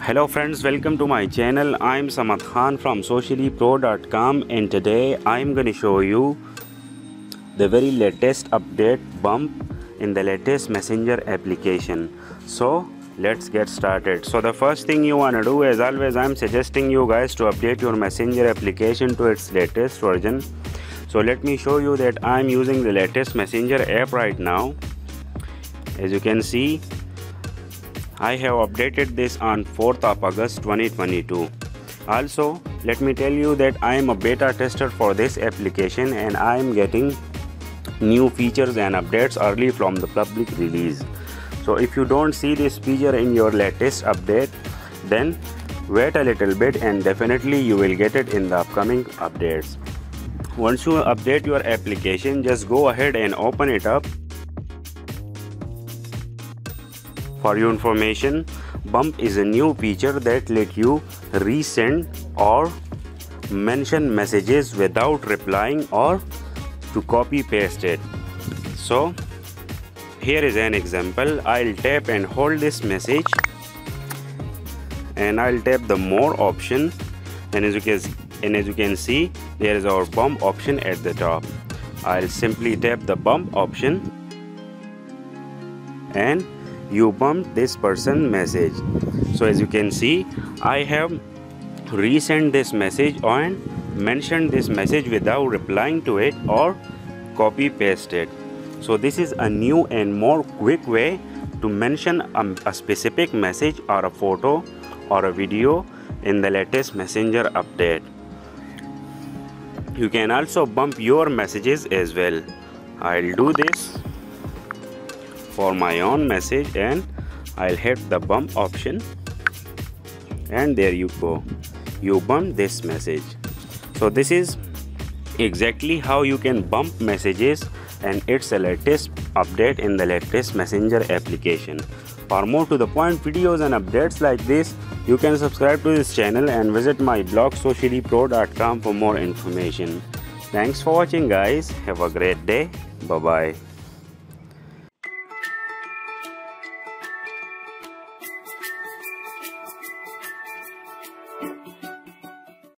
Hello friends, welcome to my channel. I'm Samad Khan from sociallypro.com, and today I'm going to show you the very latest update bump in the latest messenger application. So let's get started. So the first thing you want to do, as always, I'm suggesting you guys to update your messenger application to its latest version. So let me show you that I'm using the latest messenger app right now. As you can see, I have updated this on 4th of August 2022. Also, let me tell you that I am a beta tester for this application and I am getting new features and updates early from the public release. So if you don't see this feature in your latest update, then wait a little bit and definitely you will get it in the upcoming updates. Once you update your application, just go ahead and open it up. For your information, Bump is a new feature that let you resend or mention messages without replying or to copy paste it. So here is an example. I'll tap and hold this message and I'll tap the more option, and as you can see, there is our bump option at the top. I'll simply tap the bump option and you bump this person message. So as you can see, I have resent this message and mentioned this message without replying to it or copy paste it. So this is a new and more quick way to mention a specific message or a photo or a video in the latest messenger update. You can also bump your messages as well. I'll do this for my own message and I'll hit the bump option, and there you go, you bump this message. So this is exactly how you can bump messages, and it's the latest update in the latest messenger application. For more to the point videos and updates like this, you can subscribe to this channel and visit my blog sociallypro.com for more information. Thanks for watching guys. Have a great day. Bye bye.